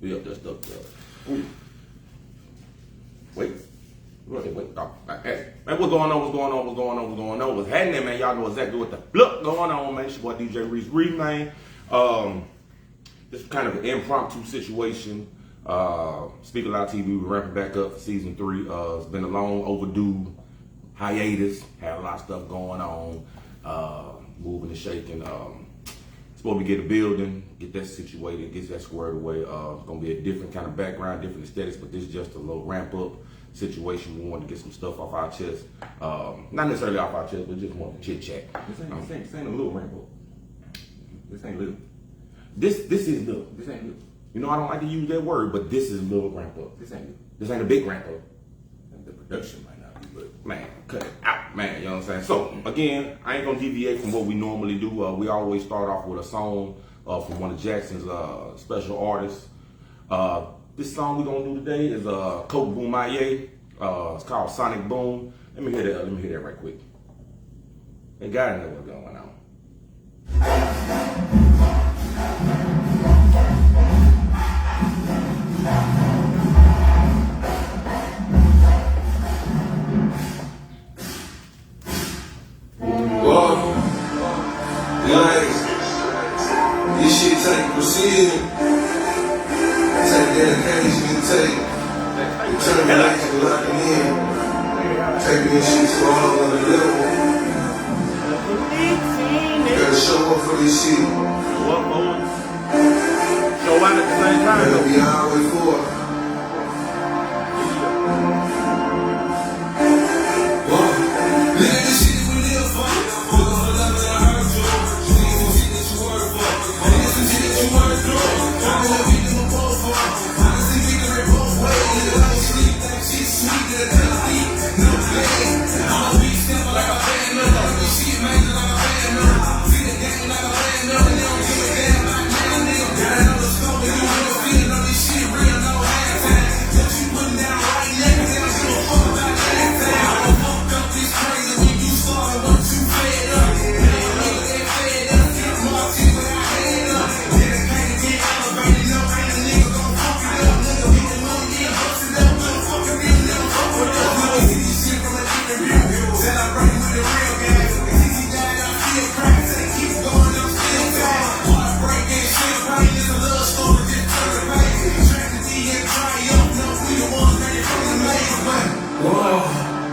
Yeah, that's the. Wait. Wait. Oh, hey, man, what's going on? What's happening, man? Y'all know exactly what the flip going on, man. It's your boy DJ Reese, man. This is kind of an impromptu situation. Speak a Lot TV, we're ramping back up for season 3. It's been a long overdue hiatus. Had a lot of stuff going on, moving and shaking. Supposed to get a building, get that situated, get that squared away. It's gonna be a different kind of background, different aesthetics, but this is just a little ramp up situation. We wanted to get some stuff off our chest. Not necessarily off our chest, but just want to chit chat. This ain't a little ramp up. This ain't little. This is little. This ain't little. You know I don't like to use that word, but this is a little ramp up. This ain't a big ramp up. The production might not be, but man, cut it out, man. You know what I'm saying? So again, I ain't gonna deviate from what we normally do. We always start off with a song from one of Jackson's special artists. This song we're gonna do today is Coke Boom Aye. It's called Sonic Boom. Let me hear that right quick. They gotta know what's going on. This shit take precision, take dedication, take determination, locking in, taking this shit to a whole other level. You gotta show up for this shit. Show up, boy. Show out at the same time. Gotta be all the way for it.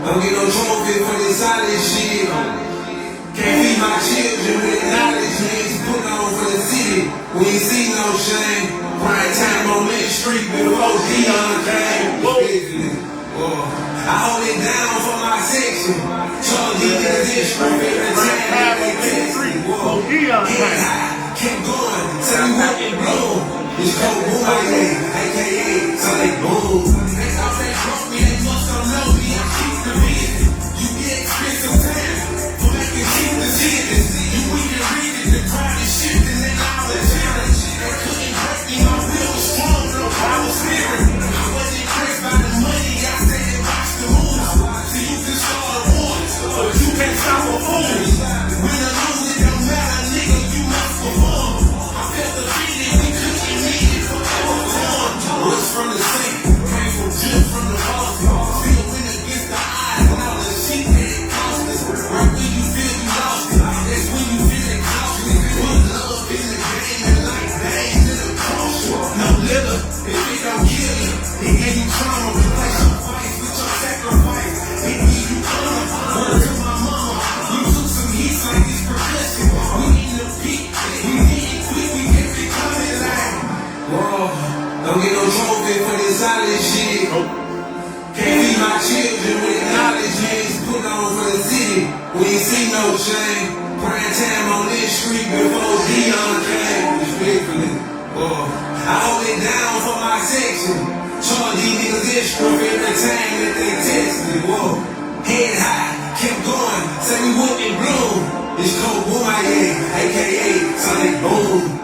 Don't get no trophy for this solid shit. Can't feed my children with knowledge. Niggas put on for the city. We ain't see no shame. Prime time on that street before Dion came. I hold it down for my section. Charlie in the district every time they text me. Head high, keep going. Tell me what it blow. It's Coke Boom Aye, aka Sonic Boom. They thought they broke me, they must don't know me. I keep the business. You get expensive time for making keep the business. You weak and read it, the crowd is shifting and all the challenge. They couldn't break me, my will was strong, no power spirit. I wasn't impressed by the money, I said and watch the moves. So you can start a war, but you can't stop a fool. Win or lose, it don't matter, nigga, you must perform. I felt the feeling, we couldn't need it forever. What's from the sink, came from Jim from the Boston. Still win against the odds, and all the shit that it cost us. Right when you feel you lost it, that's when you feel exhausted. Put love in the game, and like days in the culture. No liver, if it don't kill you, it gave you trauma. Replace your fight with your sacrifice. It give you honor. Word to my mama, you took some heat like this percussion. We in the peak, we need it quick, we kept it coming like. Whoa. Don't get no trophy for this solid shit. Can't feed my children with knowledge. Niggas put on for the city. We ain't see no shame. Prime time on this street before Dion came. Respectfully, I hold it down for my section. Charge these niggas extra every time that they text me. Head high, kept going. Say we wouldn't bloom. It's Coke Boom Aye, aka Sonic Boom.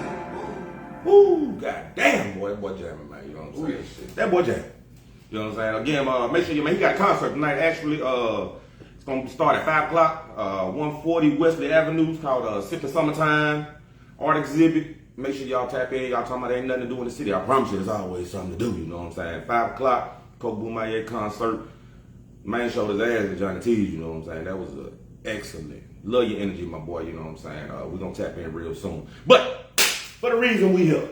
Woo, goddamn, boy, that boy jamming, man. You know what I'm saying? Shit. That boy jamming. You know what I'm saying? Again, make sure he got a concert tonight. Actually, it's gonna start at 5 o'clock. 140 Wesley Avenue. It's called Sippin' Summertime Art Exhibit. make sure y'all tap in. Y'all talking about there ain't nothing to do in the city. I promise you, there's always something to do. You know what I'm saying? 5 o'clock, Coke Boomaye concert. Man showed his ass at Johnny T's. You know what I'm saying? That was excellent. Love your energy, my boy. You know what I'm saying? We're gonna tap in real soon. But for the reason we here,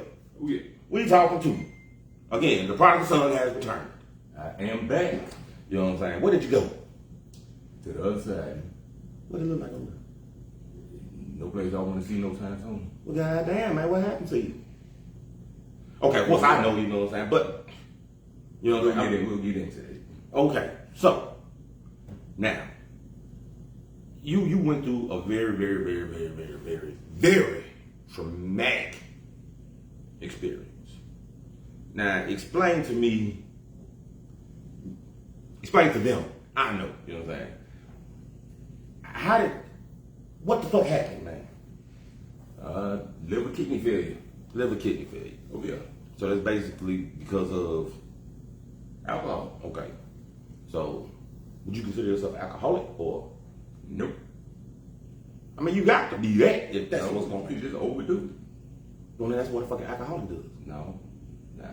we talking to. Again, the prodigal son has returned. I am back You know what I'm saying? Where did you go? to the other side. What did it look like over there? No place I want to see no time soon. Well, goddamn, man, what happened to you? Okay, well, I know, you know what I'm saying, but, you know what I'm saying? We'll get into it. Okay, so, now, you went through a very, very, very, very, very, very, very traumatic experience. Now, explain to them, I know, you know what I'm saying? What the fuck happened, man? Liver kidney failure. Liver kidney failure. Oh yeah. So that's basically because of Alcohol. okay. So would you consider yourself alcoholic or Nope. I mean you got to be that if that's what's going You on. just overdue. Well then that's what a fucking alcoholic does. No. Nah.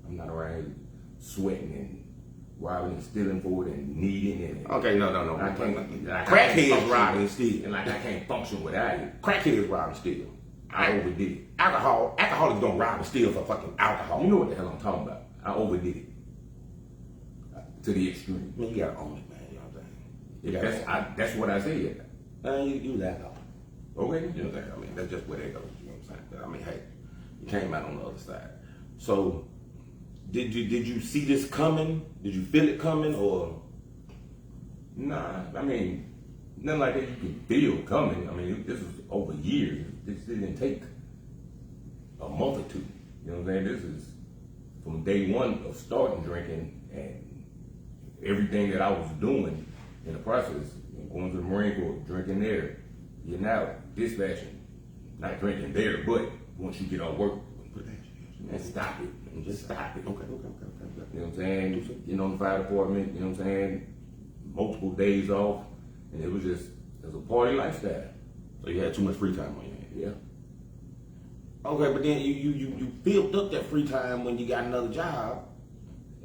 I'm not around here sweating and robbing and stealing for it and needing it. Okay, no. I can't. Crackheads robbing and steal. And like I can't function without it. Crackheads rob and steal. I overdid it. Alcoholics don't rob and steal for fucking alcohol. You know what the hell I'm talking about. I overdid it. To the extreme. I mean, you gotta own it, man. You know what I'm saying? That's what I said. You was alcoholic. Okay. You know what I'm saying? I mean, that's just where they go. You know what I'm saying? But I mean, hey, you came out on the other side. So, did you see this coming? Did you feel it coming, or? Nah, I mean, nothing like that you can feel coming. I mean, this was over years. This didn't take a month or two. You know what I'm saying? This is from day one of starting drinking and everything that I was doing in the process. Going to the Marine Corps, drinking there, getting out, dispatching, not drinking there, but once you get off work, man, stop it. Just stop it. Okay. You know what I'm saying? Getting on the fire department, you know what I'm saying? Multiple days off, and it was a party lifestyle. So you had too much free time on your hands. Yeah. Okay, but then you built up that free time when you got another job.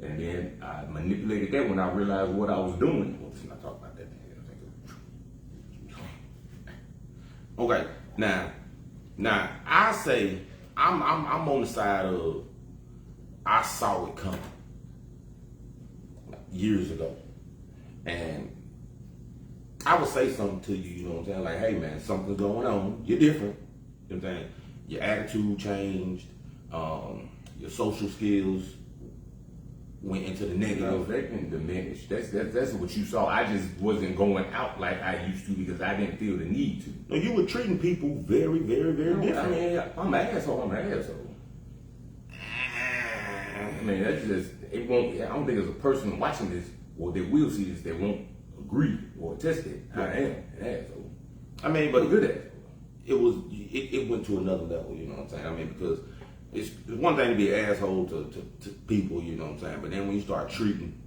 And then I manipulated that when I realized what I was doing. Well, let's not talk about that. Okay, now I say I'm on the side of I saw it coming years ago, and I would say something to you. You know what I'm saying? Like, hey man, something's going on. You're different. You know what I'm saying? Your attitude changed. Your social skills went into the negative. No, that can diminish. That's what you saw. I just wasn't going out like I used to because I didn't feel the need to. No, you were treating people very, very, very different. I mean, I'm an asshole. I mean, that's just, it won't, I don't think there's a person watching this or that will see this that won't agree or attest it. I am an asshole. I mean, But but a good asshole. it went to another level, you know what I'm saying? I mean, because it's one thing to be an asshole to people, you know what I'm saying? But then when you start treating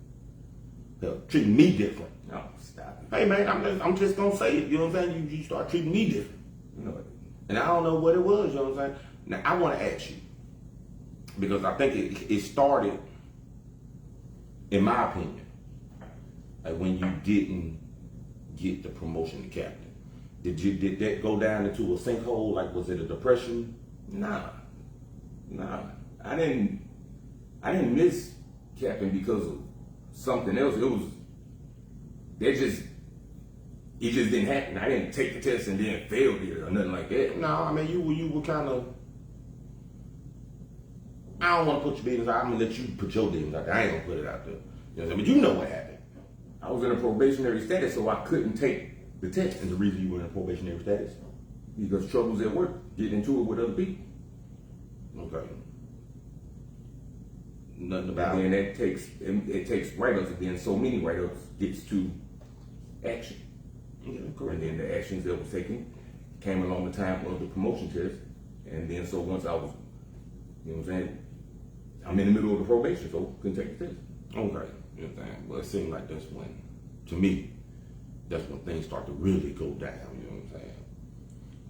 me different. No, stop it. Hey man, I'm just gonna say it, you know what I'm saying? You start treating me different. You know, And I don't know what it was, you know what I'm saying? Now I wanna ask you, because I think it started, in my opinion, like when you didn't get the promotion to captain. Did that go down into a sinkhole? Like, was it a depression? Nah. I didn't miss captain because of something else. It just didn't happen. I didn't take the test and then failed it or nothing like that. No, I mean you were kind of. I don't want to put your business out. I'm gonna let you put your business out there. I ain't gonna put it out there. You know what I'm saying? But you know what happened. I was in a probationary status, so I couldn't take the test. And the reason you were in a probationary status. Because troubles at work, getting into it with other people. Okay. Nothing about And it. then it takes write-ups, and then so many write-ups gets to action. Yeah, And correct. then the actions that was taken came along the time of the promotion test. And then so once I was, you know what I'm saying, I'm in the middle of the probation, so couldn't take the test. Okay. You know what I'm saying? Well, it seemed like that's when, to me, that's when things start to really go down. You know what I'm saying?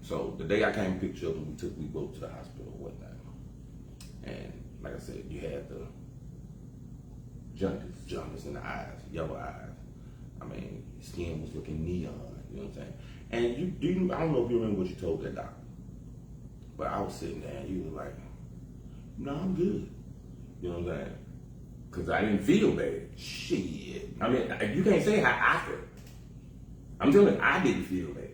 So the day I came and picked you up, we both to the hospital or whatnot. And like I said, you had the jaundice in the eyes, yellow eyes. I mean, your skin was looking neon. You know what I'm saying? And I don't know if you remember what you told that doctor, but I was sitting there and you was like, "No, I'm good." You know what I'm saying? Because I didn't feel bad. Shit. I mean, you can't say how I felt. I'm telling you, I didn't feel bad.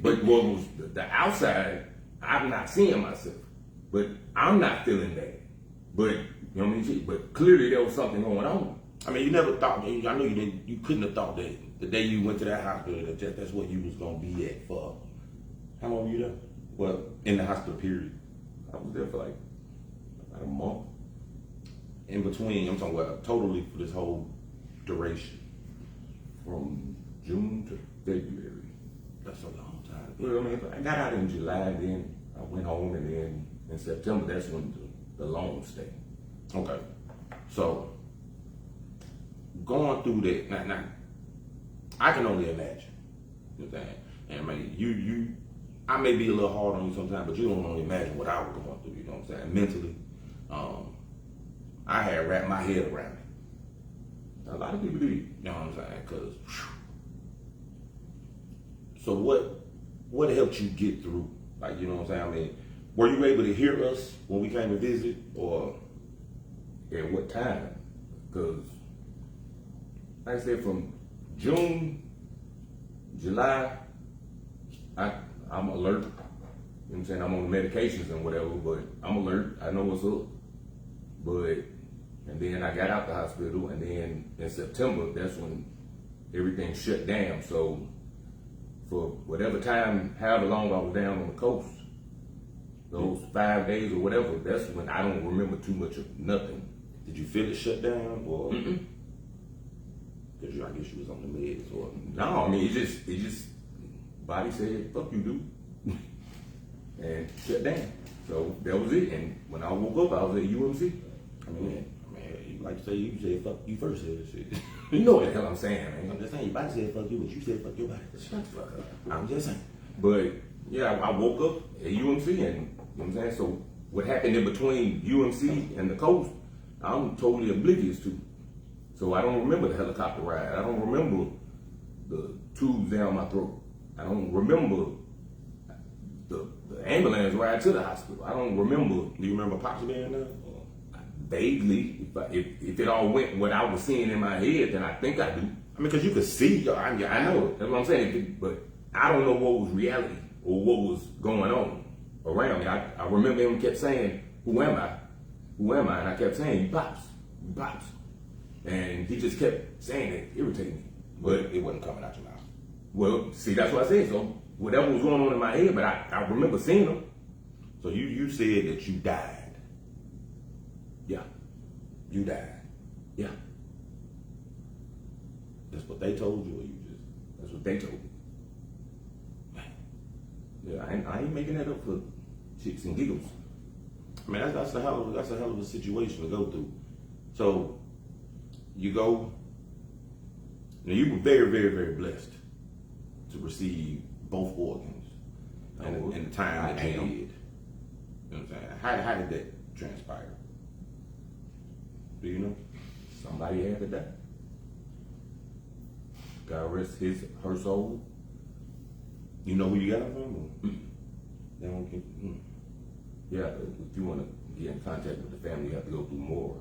But what was the outside, I'm not seeing myself. But I'm not feeling bad. But, you know what I mean? But clearly there was something going on. I mean, you never thought, I know you didn't, you couldn't have thought that the day you went to that hospital, that's what you was going to be at for. How long were you there? Well, in the hospital period. I was there for like about a month. In between, I'm talking about totally for this whole duration. From June to February. That's a long time. Well, I mean, I got out in July, and then I went home, and then in September, that's when the long stay. Okay. So, going through that, now, I can only imagine. You know what I'm saying? And I mean, I may be a little hard on you sometimes, but you don't only imagine what I was going through, you know what I'm saying? Mentally, I had wrapped my head around it. A lot of people do. You know what I'm saying? Because, so what helped you get through? Like, you know what I'm saying? I mean, were you able to hear us when we came to visit, or At what time? Because, like I said, from June, July, I'm alert. You know what I'm saying? I'm on medications and whatever, but I'm alert. I know what's up. And then I got out the hospital, and then in September, that's when everything shut down. So for whatever time, however long I was down on the coast, those 5 days or whatever, that's when I don't remember too much of nothing. did you feel it shut down, or because I guess you was on the meds, or No, I mean, it just, body said, fuck you, dude. And shut down. So that was it. And when I woke up, I was at UMC. I mean, you like to say you said fuck you first, said this shit. You know what the hell I'm saying, man. I'm just saying, your body said fuck you, but you said fuck your body. Shut the fuck up. I'm just saying. But yeah, I woke up at UMC, and you know what I'm saying? So what happened in between UMC and the coast, I'm totally oblivious to. So I don't remember the helicopter ride. I don't remember the tubes down my throat. I don't remember the ambulance ride to the hospital. I don't remember. Do you remember Pops being there? Vaguely, if it all went what I was seeing in my head, then I think I do. I mean, because you could see. I know it. That's what I'm saying. But I don't know what was reality or what was going on around me. I remember him kept saying, "Who am I? Who am I?" And I kept saying, "You Pops, you Pops." And he just kept saying it, irritating me. But it wasn't coming out your mouth. Well, see, that's what I said. So whatever was going on in my head, but I remember seeing him. So you said that you died. Yeah, You died. yeah. That's what they told you, or you just? That's what they told me. Yeah, I ain't making that up for chicks and giggles. I mean, that's a hell of a situation to go through. So you go. Now you were very, very, very blessed to receive both organs in the time that you did. You know what I'm saying? How did that transpire? Do you know? Somebody had to die. God rest her soul. You know who you got it from? They don't get. Yeah, if you want to get in contact with the family, you have to go through more.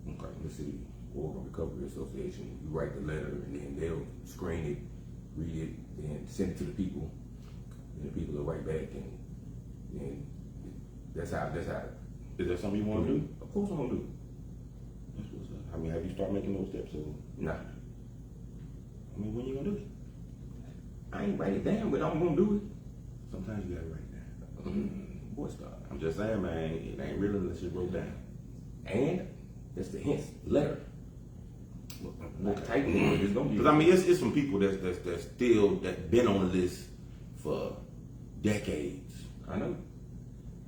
Okay. Mississippi Organ Recovery Association. You write the letter, and then they'll screen it, read it, then send it to the people, and the people will write back, and that's how. Is that something you want to do? Of course, I'm gonna do it. That's what's up. I mean, have you started making those steps? Or? Nah, I mean, when you gonna do it? I ain't write it down, but I'm gonna do it. Sometimes you gotta write it down. Boy, stop. I'm just saying, man, it ain't real unless it's wrote down. And that's the hints, letter. What type of word is gonna be? Because I mean, it's some people that's still that been on the list for decades. I know.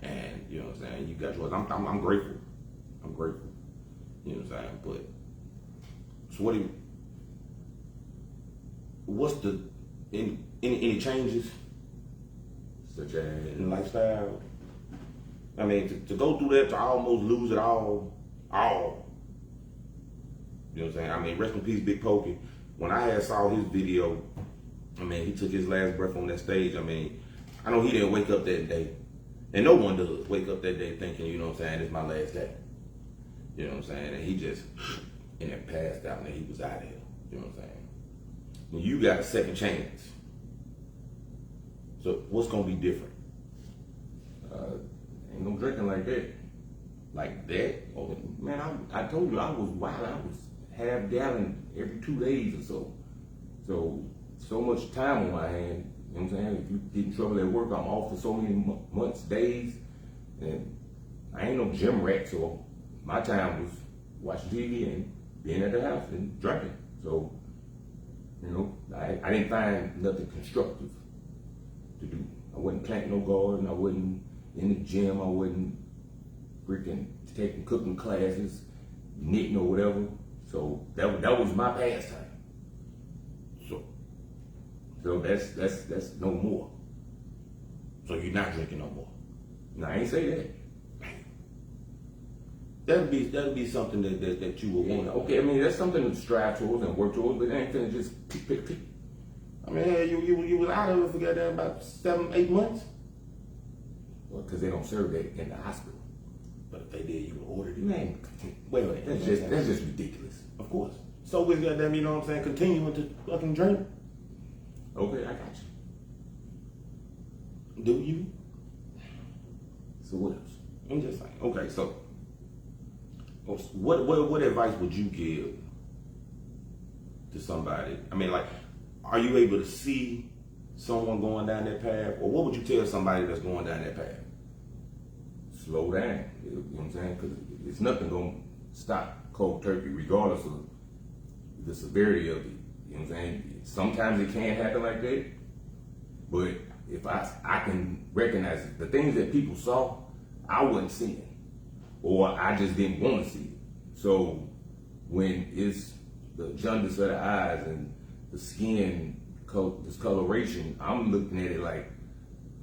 And you know what I'm saying. You got yours. I'm grateful. I'm grateful. You know what I'm saying. But so what's the Any changes Such as in lifestyle? I mean, to go through that, to almost lose it all. You know what I'm saying? I mean, rest in peace, Big Pokey. When I had saw his video, I mean, he took his last breath on that stage. I mean, I know he didn't wake up that day. And no one does wake up that day thinking, you know what I'm saying, it's my last day. You know what I'm saying? And he just, and then passed out and he was out of here. You know what I'm saying? When you got a second chance, so what's going to be different? ain't no drinking like that. Like that? Oh, man, I told you I was wild. I was half gallon every 2 days or so. So much time on my hand. You know what I'm saying? If you get in trouble at work, I'm off for so many months, days, and I ain't no gym rat. So my time was watching TV and being at the house and drinking. So, you know, I didn't find nothing constructive to do. I wasn't planting no garden. I wasn't in the gym. I wasn't freaking taking cooking classes, knitting or whatever. So that was my pastime. So that's no more. So you're not drinking no more? No, I ain't say that. That'd be something that you would want. Okay, I mean that's something to strive towards and work towards, but it ain't finna just pick. I mean, you was out of it for goddamn about 7-8 months. Well, because they don't serve that in the hospital. But if they did, you would order it. Man, Wait a minute. that's just ridiculous. Of course. So with goddamn, you know what I'm saying, continuing to fucking drink. Okay, I got you. Do you? So what else? I'm just saying. Okay, so what advice would you give to somebody? I mean, like, are you able to see someone going down that path, or what would you tell somebody that's going down that path? Slow down. You know what I'm saying? Because it's nothing gonna stop cold turkey, regardless of the severity of it. You know what I'm saying? Sometimes it can happen like that, but if I can recognize it, the things that people saw, I wasn't seeing, or I just didn't want to see it. So when it's the jaundice of the eyes and the skin discoloration, I'm looking at it like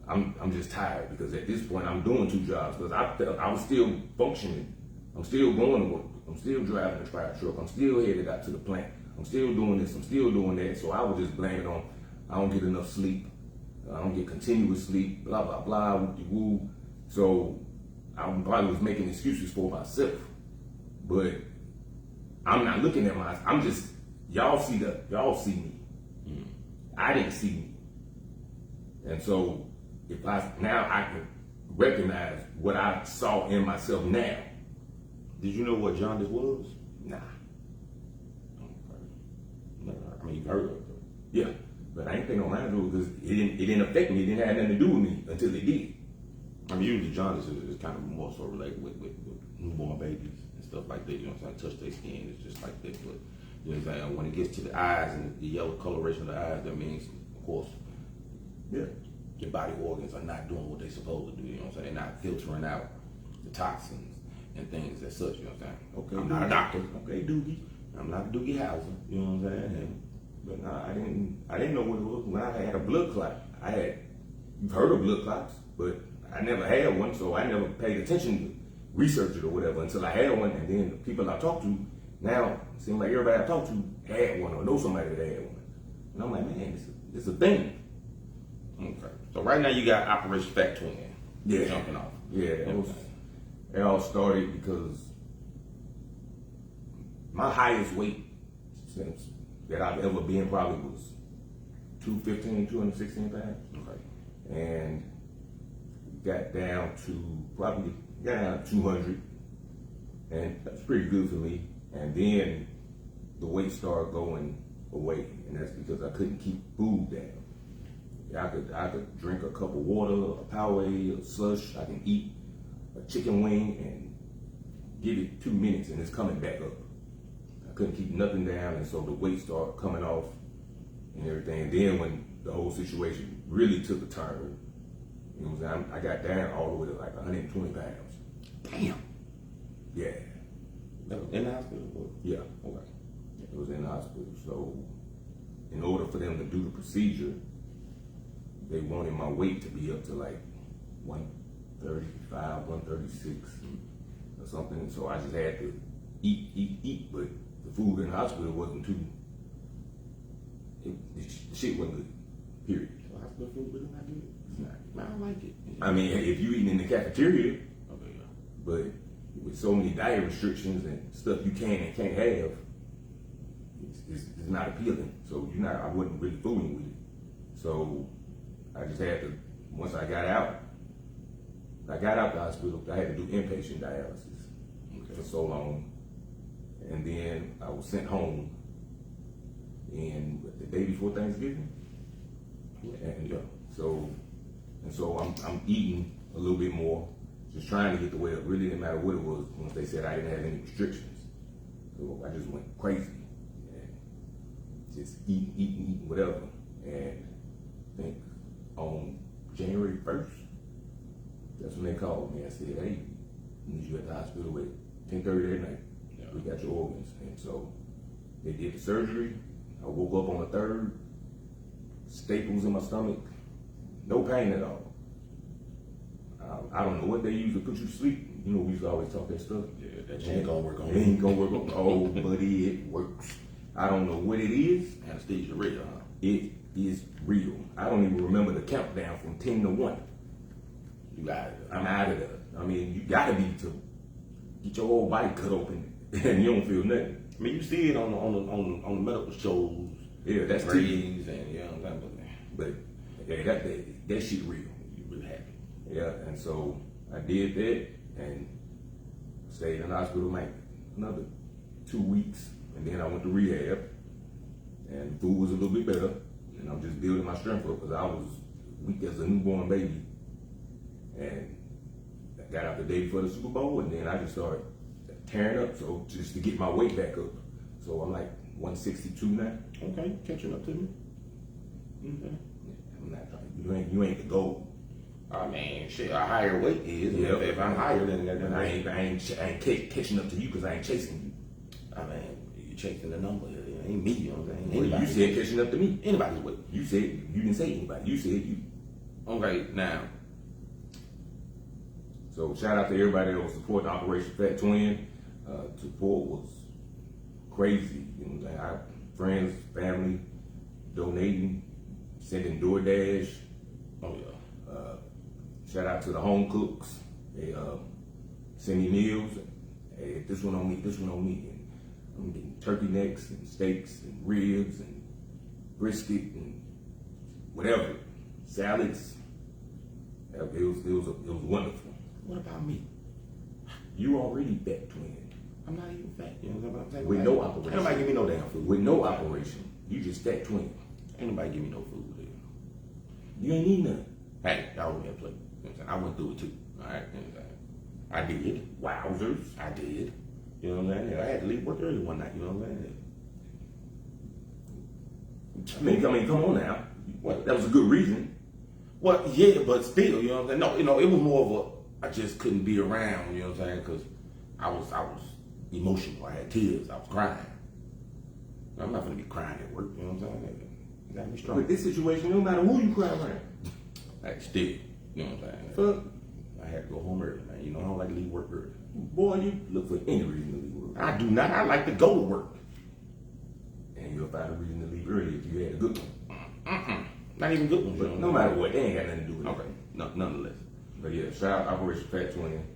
I'm just tired, because at this point I'm doing 2 jobs, because I was still functioning. I'm still going to work. I'm still driving the fire truck. I'm still headed out to the plant. I'm still doing this. I'm still doing that. So I would just blame it on I don't get enough sleep. I don't get continuous sleep. Blah blah blah. Woo. So I probably was making excuses for myself, but I'm not looking at my. I'm just y'all see me. I didn't see me, and so if I can recognize what I saw in myself now. Did you know what jaundice was? Nah. I mean, you've heard of it. Yeah, but I ain't paying no mind to it because it didn't affect me. It didn't have nothing to do with me until it did. I mean, usually jaundice is kind of more so related with newborn babies and stuff like that. You know what I'm saying? Touch their skin, it's just like that. But you know what I'm saying? When it gets to the eyes and the yellow coloration of the eyes, that means, of course, Yeah. your body organs are not doing what they're supposed to do. You know what I'm saying? They're not filtering out the toxins and things as such. You know what I'm saying? Okay, I'm not a doctor. Okay, Doogie. I'm not a Doogie Howser. You know what I'm saying? But nah, I didn't know what it was when I had a blood clot. You've heard of blood clots, but I never had one, so I never paid attention to research it or whatever until I had one. And then the people I talked to, now it seems like everybody I talked to had one or know somebody that had one. And I'm like, man, it's a thing. Okay. So right now you got Operation Fat Twin. Yeah. Jumping off. Yeah, it all started because my highest weight since that I've ever been probably was 216 pounds. Okay. And got down to 200, and that's pretty good for me. And then the weight started going away, and that's because I couldn't keep food down. I could drink a cup of water, a Powerade, a slush. I can eat a chicken wing and give it 2 minutes, and it's coming back up. I couldn't keep nothing down, and so the weight started coming off and everything. And then when the whole situation really took a turn, you know what I'm saying? I got down all the way to like 120 pounds. Damn. Yeah. In the hospital? Yeah. Okay. It was in the hospital. So in order for them to do the procedure, they wanted my weight to be up to like 135, 136 or something. So I just had to eat. But the food in the hospital wasn't too. The shit wasn't good. Period. So hospital food really not good. It's not. I don't like it. I mean, if you eating in the cafeteria, Okay, yeah. but with so many diet restrictions and stuff you can and can't have, it's not appealing. So I wasn't really fooling with it. So I just had to, once I got out the hospital, I had to do inpatient dialysis for so long. And then I was sent home the day before Thanksgiving. And so I'm eating a little bit more, just trying to get the weight up. Really didn't matter what it was once they said I didn't have any restrictions. So I just went crazy and just eating, whatever. And I think on January 1st, that's when they called me and said, hey, we need you at the hospital at 10:30 that night. Yeah. We got your organs. And so they did the surgery. I woke up on the 3rd, staples in my stomach, no pain at all. I don't know what they use to put you to sleep. You know, we used to always talk that stuff. Yeah, that shit ain't gonna work on it. Ain't gonna work on Oh, buddy, it works. I don't know what it is. Anesthesia real, huh? It is real. I don't even remember the countdown from 10 to 1. You out of there. I'm out of there. I mean, you gotta be to get your whole body cut open and you don't feel nothing. I mean, you see it on the medical shows. Yeah, that's TV. And you know what I'm saying? But yeah, that shit real. You really happy. Yeah, and so I did that and stayed in the hospital like another 2 weeks, and then I went to rehab, and food was a little bit better, and I'm just building my strength up because I was weak as a newborn baby, and I got out the day before the Super Bowl, and then I just started tearing up, so just to get my weight back up. So I'm like 162 now. Okay, catching up to me. Okay. I'm not, you ain't the goal. I mean, shit, a higher weight is. Yeah. If I'm higher than that, then I ain't catching up to you because I ain't chasing you. I mean, you chasing the number. It ain't me, you know what I'm saying? Well, you said catching up to me. Anybody's weight. You said, you didn't say anybody. You said you. Okay, now. So shout out to everybody that was supporting Operation Fat Twin. Support was crazy. You know what I'm saying? Friends, family, donating, sending DoorDash. Oh, yeah. Shout out to the home cooks. They send me meals. Hey, this one on me, this one on me. And I'm getting turkey necks and steaks and ribs and brisket and whatever, salads. It was wonderful. What about me? You already fat twin. I'm not even fat. You know what I'm saying? With no operation. Ain't nobody give me no damn food. With no operation. You just fat twin. Ain't nobody give me no food. Dude. You ain't need none. Hey, y'all want me to play. You know what I'm saying? I went through it too. All right. You know what I'm saying? I did. Wowzers. I did. You know what I'm saying? I had to leave work early one night. You know what I'm saying? I mean, come on now. What? That was a good reason. Well, yeah, but still, you know what I'm saying? No, you know, it was more of a, I just couldn't be around, you know what I'm saying? Because I was emotional. I had tears. I was crying. I'm not going to be crying at work, you know what I'm saying? You got to be strong. With this situation, no matter who you cry around. Like, still, you know what I'm saying? Fuck. I had to go home early, man. You know, I don't like to leave work early. Boy, you look for any reason to leave work. I do not. I like to go to work. And you'll find a reason to leave early if you had a good one. Not even good ones, But no matter what, they ain't got nothing to do with it. Okay, nonetheless. But yeah, shout out Operation Fat Twin.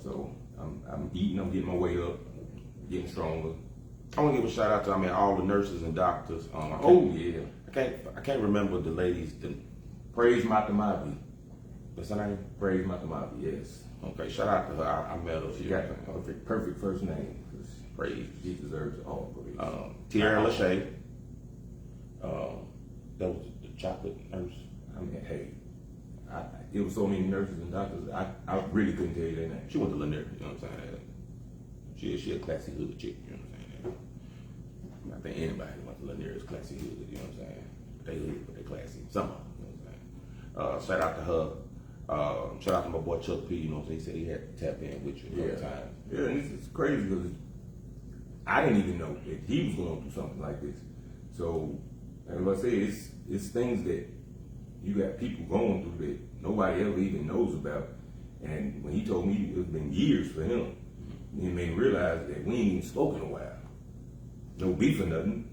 So I'm eating, I'm getting my weight up, getting stronger. I want to give a shout out to all the nurses and doctors. Yeah. I can't remember the ladies. Praise Matamavi. What's her name? Praise Matamavi, yes. Okay, shout out to her. I met her. She got a perfect first name. Praise. She deserves all praise. Tierra Lachey. That was the chocolate nurse. I mean, hey, it was so many nurses and doctors. I really couldn't tell you their name. She went to Lanier, you know what I'm saying? She a classy hood chick, you know what I'm saying? I think anybody who went to Lanier is classy hood, you know what I'm saying? They hood, but they classy. Some of them, you know what I'm saying? Shout out to her. Shout out to my boy Chuck P, you know what I'm saying? He said he had to tap in with you a couple times. Yeah, and it's crazy because I didn't even know that he was going through something like this. So, like I say, it's things that you got people going through that nobody ever even knows about. And when he told me it's been years for him, he made me realize that we ain't even spoken a while. No beef or nothing.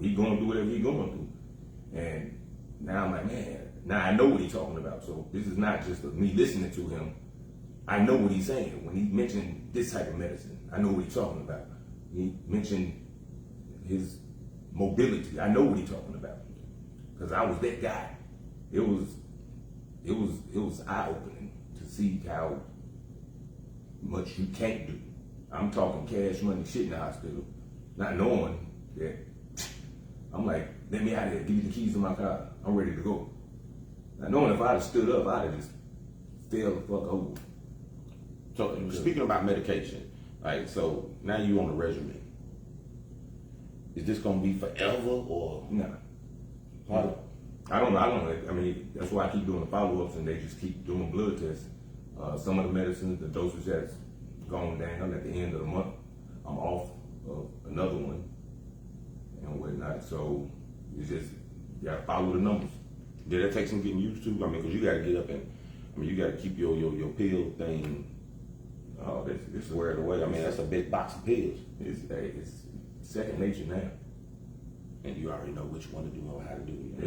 He going through whatever he going through. And now I'm like, man, now I know what he's talking about. So this is not just me listening to him. I know what he's saying. When he mentioned this type of medicine, I know what he's talking about. He mentioned his mobility. I know what he's talking about. Because I was that guy. It was eye-opening to see how much you can't do. I'm talking cash money shit in the hospital, not knowing that. I'm like, let me out of here, give me the keys to my car, I'm ready to go. Not knowing if I'd have stood up, I'd have just fell the fuck over. So speaking about medication, like, so now you on a regimen. Is this gonna be forever or Nah. I don't know. I mean, that's why I keep doing the follow-ups and they just keep doing blood tests. Some of the medicines, the dosage has gone down at the end of the month. I'm off of another one and whatnot. So it's just, you gotta follow the numbers. did that take some getting used to? I mean, because you gotta get up and, I mean, you gotta keep your pill thing It's squared away. I mean, that's a big box of pills. It's second nature now. And you already know which one to do or how to do it.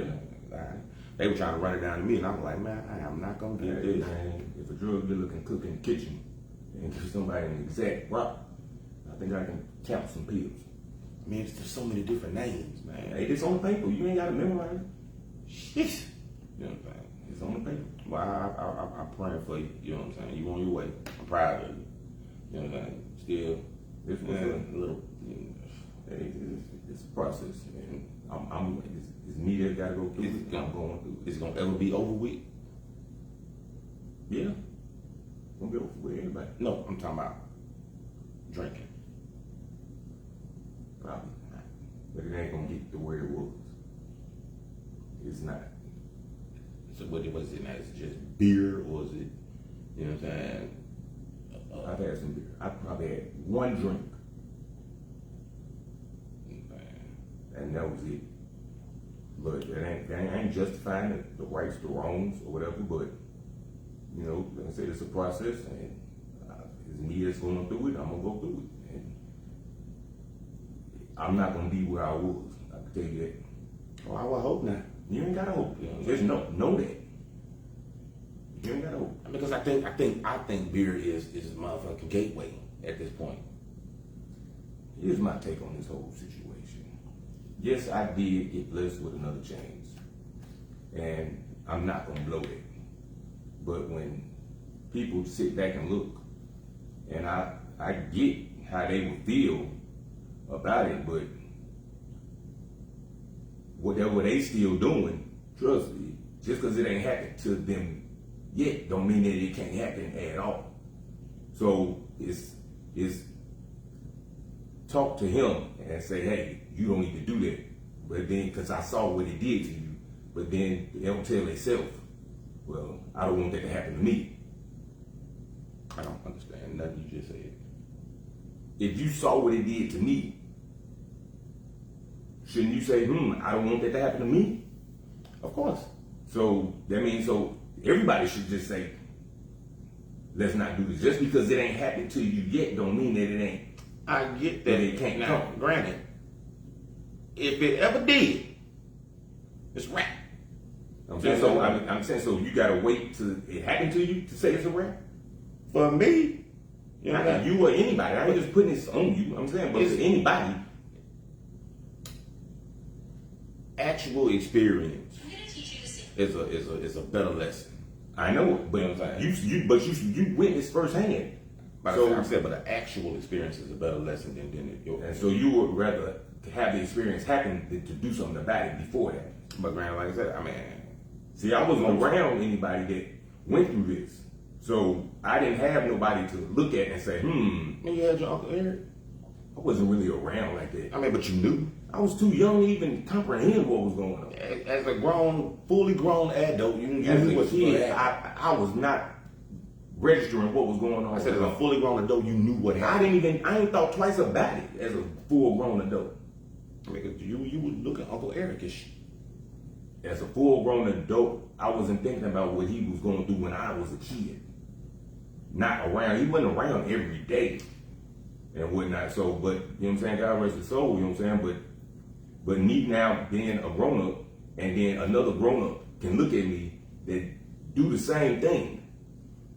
Yeah. They were trying to run it down to me, and I'm like, man, I am not gonna get this. Man, if a drug dealer can cook in the kitchen and give somebody an exact rock, I think I can count some pills. I mean, there's so many different names, man. Hey, it's on paper. You ain't got to memorize it. Shit. You know what I'm saying? It's on the paper. Well, I'm praying for you. You know what I'm saying? You on your way. I'm proud of you. You know what I'm saying? Still, It's a little. It's a process, and it's me that got to go through it. I'm going through it. Is it gonna ever be over with? Yeah. Gonna be over with everybody. No, I'm talking about drinking. Probably not. But it ain't gonna get to where it was. It's not. So what is it now? Is it just beer or is it, you know what I'm saying? I've had some beer. I probably had one drink, and that was it. But I ain't justifying the rights, the wrongs, or whatever. But you know, like I said, it's a process, and it's me that's going through it. I'm gonna go through it, and I'm not gonna be where I was. I can tell you that. Oh, I would hope not. You ain't gotta hope. Just know that. You ain't gotta hope. Because I think beer is a motherfucking gateway at this point. Here's my take on this whole situation. Yes, I did get blessed with another chance, and I'm not gonna blow it. But when people sit back and look, and I get how they would feel about it, but whatever they still doing, trust me, just because it ain't happened to them yet, don't mean that it can't happen at all. So it's talk to him and say, hey, you don't need to do that. But then, because I saw what it did to you, but then they don't tell themselves, well, I don't want that to happen to me. I don't understand nothing you just said. If you saw what it did to me, shouldn't you say, I don't want that to happen to me? Of course. So that means, so everybody should just say, let's not do this. Just because it ain't happened to you yet don't mean that it ain't. I get that. That it can't now, come. granted, if it ever did, it's rap. I'm saying, so you gotta wait till it happened to you to say it's a rap? For me, you know, Not you or anybody. I ain't just putting this on you. I'm saying, but for anybody. actual experience is a better lesson. I know it, but you witnessed firsthand. But So- I said, but an actual experience is a better lesson than your. And so you would rather have the experience happen than to do something about it before that. But granted, like I said, I mean, See, I wasn't around anybody that went through this. So I didn't have nobody to look at and say, you had your Uncle Eric. I wasn't really around like that. I mean, but you knew. I was too young to even comprehend what was going on. As a fully grown adult, you knew As a what's kid, happening. I was not registering what was going on. I said, as a fully grown adult, you knew what happened. I ain't thought twice about it as a full grown adult. I mean, 'cause you would look at Uncle Eric as as a full-grown adult, I wasn't thinking about what he was going through when I was a kid. Not around. He wasn't around every day and whatnot. So, but you know what I'm saying? God rest his soul. You know what I'm saying? But me now being a grown-up, and then another grown-up can look at me that do the same thing,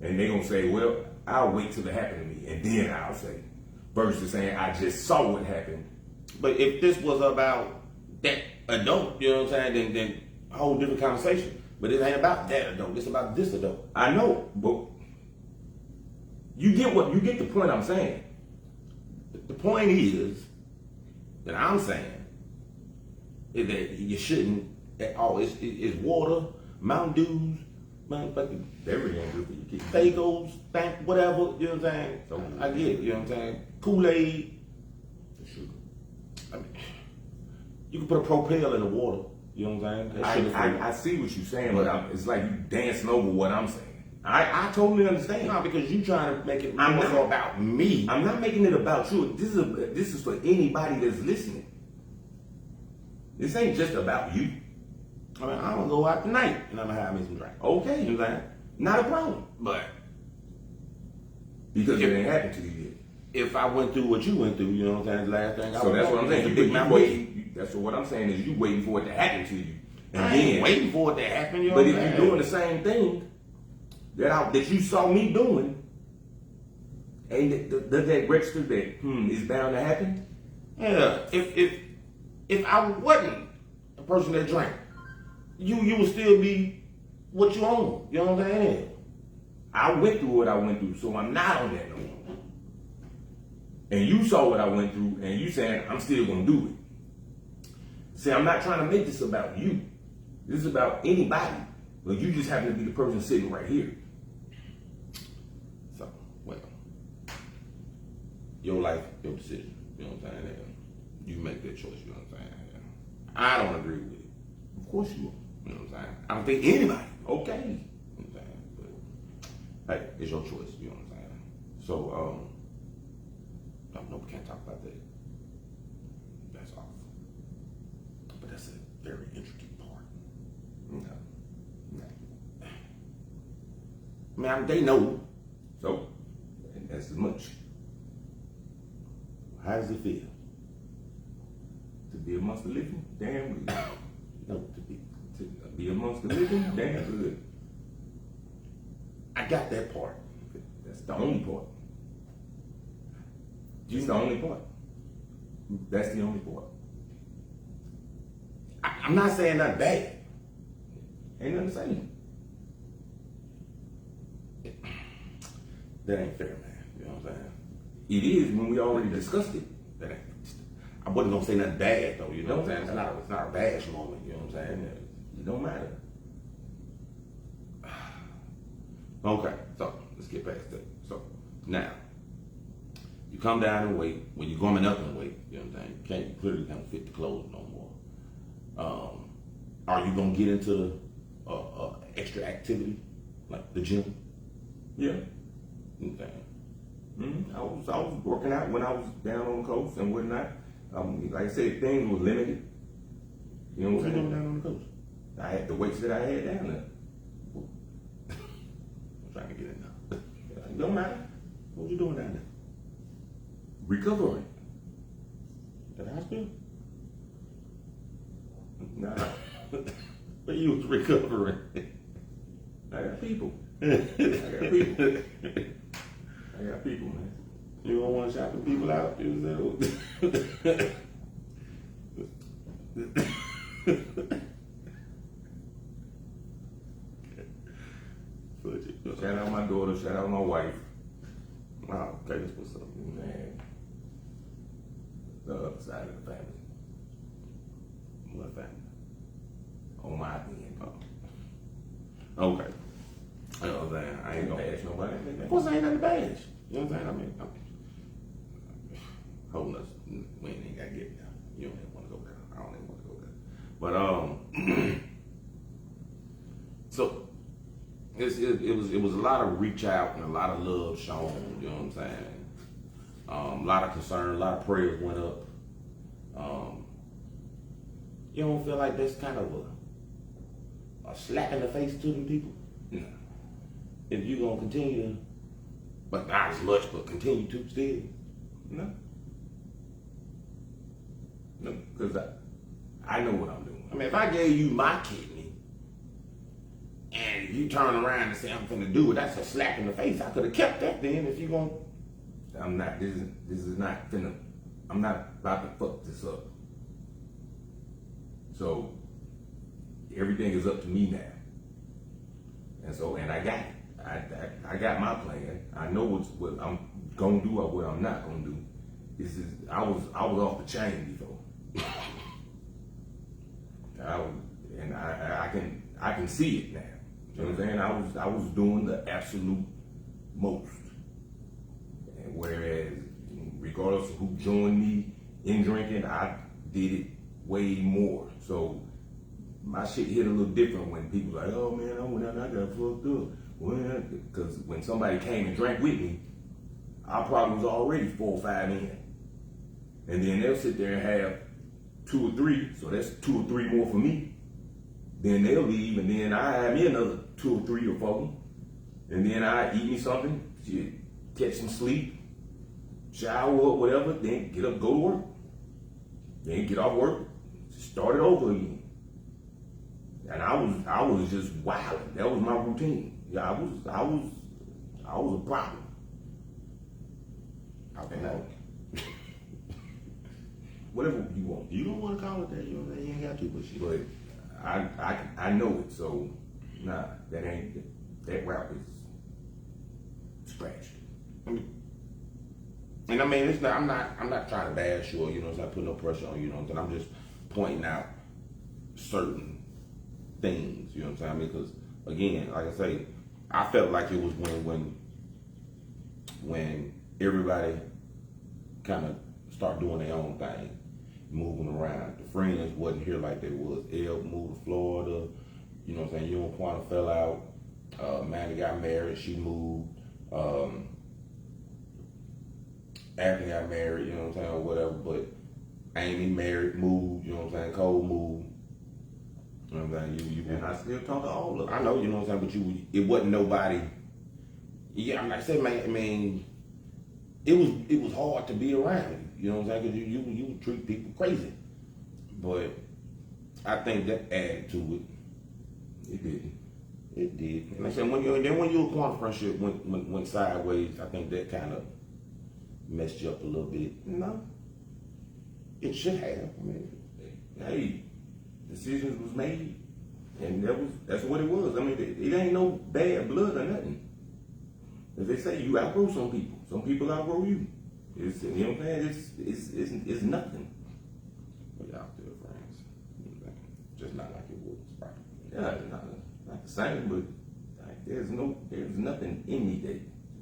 and they gonna say, "Well, I'll wait till it happened to me, and then I'll say," versus saying, "I just saw what happened." But if this was about that adult, you know what I'm saying, then a whole different conversation. But it ain't about that adult. It's about this adult. I know, but you get the point I'm saying. The point is that I'm saying is that you shouldn't at all. It's water, Mountain Dews, motherfucking Everything ain't good for your kids. Bagels, whatever. You know what I'm saying? So, I get it. You know what I'm saying? Kool-Aid. The sugar. I mean, you can put a Propel in the water. You know what I'm saying? That's sugar-free. I see what you're saying, but it's like you dancing over what I'm saying. I totally understand. No, because you trying to make it I'm more not- so about me. I'm not making it about you. This is for anybody that's listening. This ain't just about you. I mean, I'm gonna go out tonight and I'm gonna have me some drink. Okay, You know what I'm saying? not a problem. But Because If- it ain't happened to you if I went through what you went through, you know what I'm saying? The last thing I yet. So would that's want what I'm is saying. to You pick my waiting. That's what I'm saying is you waiting for it to happen to you, and I ain't then waiting for it to happen. You know But what if I'm you're saying? doing the same thing that you saw me doing, ain't it, does that register that it's bound to happen? Yeah, if I wasn't a person that drank, you would still be what you own. You know what I'm saying? I went through what I went through, so I'm not on that no more. And you saw what I went through, and you saying I'm still gonna do it. See, I'm not trying to make this about you. This is about anybody. But you just happen to be the person sitting right here. So, well, your life, your decision. You know what I'm saying? You make that choice. You know what I'm saying? I don't agree with it. Of course you will. You know what I'm saying? I don't think anybody. Okay. You know what I'm saying? But hey, it's your choice. You know what I'm saying? So, no, we can't talk about that. That's off. But that's a very intricate part. No. Man, they know. So, and that's as much. How does it feel? To be amongst the living, damn good. No, To be amongst the living, damn good. I got that part. That's the only part. Just the only part. That's the only part. I'm not saying nothing bad. Ain't nothing to say. That ain't fair, man. You know what I'm saying? It is when we already discussed it. That ain't. I wasn't gonna say nothing bad though. You know what I'm saying? It's not a bash moment. You know what I'm saying? It don't matter. Okay, so let's get past that. So now you come down and wait. When you're coming up and wait, you know what I'm saying? You clearly can't fit the clothes no more. Are you gonna get into the extra activity like the gym? Yeah. You know what I'm saying? I was working out when I was down on the coast and whatnot. Like I said, things were limited. You know What what you I'm doing saying? down on the coast? I had the weights that I had down there. I'm trying to get in now. It don't matter. What you doing down there? Recovering. At the hospital? Nah. But you was recovering. I got people. I got people. I got people, man. You don't want to shout them people out? You know? Shout out my daughter, shout out my wife. Wow, okay, that's what's up. Man. The other side of the family. What family? On my end. Okay. You know what I'm saying? I ain't gonna bash nobody. Of course, I ain't nothing to bash. You know what I'm saying? I mean, holding us, we ain't got to get there. You don't even want to go there. I don't even want to go there. But so it was a lot of reach out and a lot of love shown. You know what I'm saying? A lot of concern, a lot of prayers went up. You don't feel like that's kind of a slap in the face to them people? No. If you gonna continue to, but not as much, but continue to still. No. No, because I know what I'm doing. I mean, if I gave you my kidney and you turn around and say I'm finna do it, that's a slap in the face. I could have kept that then if you gonna. I'm not. This is not finna. I'm not about to fuck this up. So everything is up to me now, and I got it. I got my plan. I know what I'm gonna do or what I'm not gonna do. This is I was off the chain before. I can see it now. You know what I'm saying? I was doing the absolute most. And whereas regardless of who joined me in drinking, I did it way more. So my shit hit a little different when people like, oh man, I went out and I got fucked up. Because when somebody came and drank with me, I probably was already 4 or 5 in. And then they'll sit there and have 2 or 3, so that's 2 or 3 more for me. Then they'll leave, and then I have me another 2 or 3 or 4. And then I eat me something, shit, catch some sleep, shower up, whatever, then get up, go to work. Then get off work, start it over again. And I was just wilding. That was my routine. Yeah, I was a problem. Alcoholic. Whatever you want. You don't want to call it that, you know what I'm saying? You ain't got to, but shit. But I know it, so nah, that route is scratched. And I mean, it's not. I'm not trying to bash you or, you know, not put no pressure on you. You know what I'm saying? I'm just pointing out certain things. You know what I'm saying? Because again, like I say, I felt like it was when everybody kind of start doing their own thing, moving around. The friends wasn't here like they was. Elle moved to Florida. You know what I'm saying? You and Quanta fell out. Manny got married. She moved. Anthony got married, you know what I'm saying, or whatever, but Amy married, moved, you know what I'm saying, Cole moved. You know what I'm saying? You And I still talk to all of them. I know, you know what I'm saying, but it wasn't nobody. Yeah, I'm like I said, man, I mean, it was hard to be around you know what I'm saying, because you would treat people crazy. But I think that added to it. It didn't. It did. And like I said, when your Quanta friendship went sideways, I think that kind of messed you up a little bit. No. It should have. I mean, Hey, decisions was made, and that's what it was. I mean, it ain't no bad blood or nothing. As they say, you outgrow some people. Some people outgrow you. It's, you know what I'm saying? It's nothing. but y'all still friends. You know what I'm saying? Just not like it was. Right? Yeah, not the same, but like, there's nothing in me that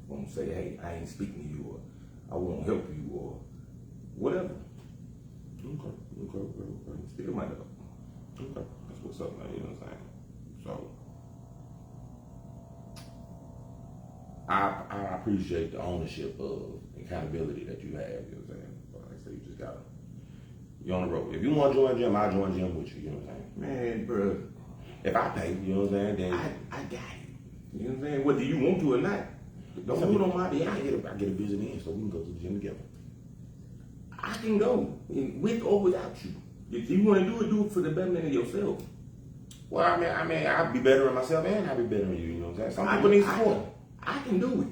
won't say, hey, I ain't speaking to you, or I won't help you, or whatever. Okay. Still my dog. Okay. That's what's up, man. You know what I'm saying? So, I appreciate the ownership of accountability that you have. You know what I'm saying? But like I say, you just gotta. You're on the road. If you want to join gym, I'll join gym with you. You know what I'm saying? Man, bro, If I pay, you know what I'm saying? Then I got it. You know what I'm saying? Whether you want to or not, don't do it on my I behalf. get a business in, so we can go to the gym together. I can go with or without you. If you want to do it for the betterment of yourself. Well, I mean, I'll be bettering myself and I'll be bettering you. You know what I'm saying? Some people need support. I can do it.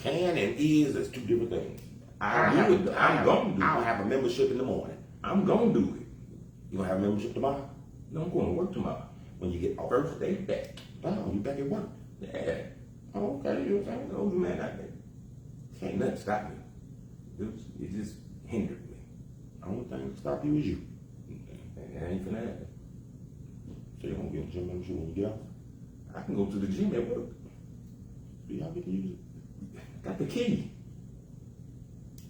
Can and is two different things. I'm gonna do I'll it. have a membership in the morning. I'm gonna do it. You gonna have a membership tomorrow? No, I'm going to work tomorrow. When you get off. First day back. Oh, you back at work. Yeah. Oh, okay. You know what I'm saying? Oh man, can't nothing stop me. It just hindered me. The only thing that stop you is you. And it ain't finna happen. So you're gonna get a gym membership when you get off? I can go to the gym at work. Do y'all get to use it? Got the key.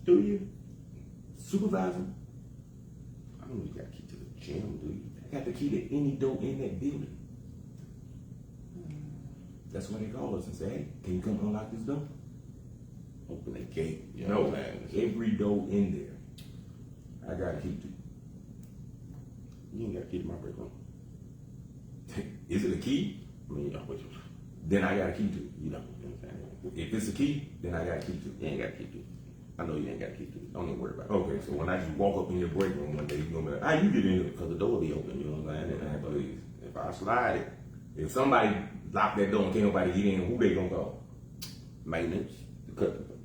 Do you? Supervisor. I don't know you got a key to the gym, do you? I got the key to any door in that building. That's when they call us and say, hey, can you come unlock this door? Open the gate. You know No, what I'm saying? every door in there, I got a key to. You ain't got a key to my break room. Is it a key? I mean, Then I got a key to it. you know what I'm saying? If it's a key, then I got a key to it. You ain't got a key to it. I know you ain't got a key to it. Don't even worry about it. Okay, so when I just walk up in your break room one day, you gonna be like, how you get in here? Because the door be open, you know what I'm saying? Man, But please. if I slide it, If somebody lock that door and can't nobody get in, who they gonna call? maintenance,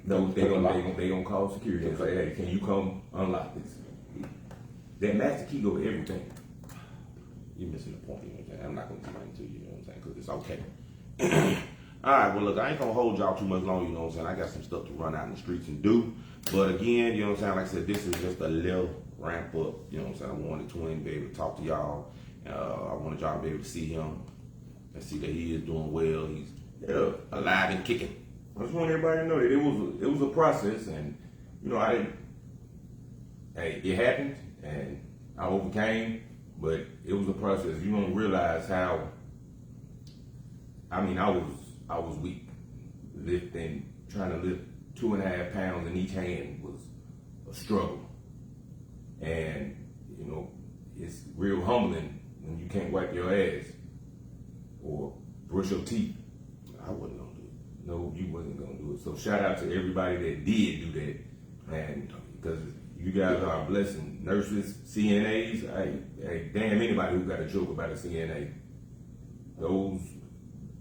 No, they gonna call security and say, hey, can you come unlock this? That master key go to everything. You're missing the point, you know what I'm saying? I'm not going to explain it to you, you know what I'm saying? Because it's okay. All right, well, look, I ain't going to hold y'all too much longer, you know what I'm saying? I got some stuff to run out in the streets and do. But again, you know what I'm saying? Like I said, this is just a little ramp up, you know what I'm saying? I wanted Twin to be able to talk to y'all. I wanted y'all to be able to see him and see that he is doing well. He's alive and kicking. I just want everybody to know that it was a process, and you know it happened, and I overcame, but it was a process. You don't realize how. I mean, I was weak, trying to lift 2.5 pounds in each hand was a struggle, and you know it's real humbling when you can't wipe your ass or brush your teeth. I wasn't going to do it. No, you wasn't gonna do it. So shout out to everybody that did do that, and because you guys are a blessing. Nurses, CNAs, hey, damn anybody who got a joke about a CNA. Those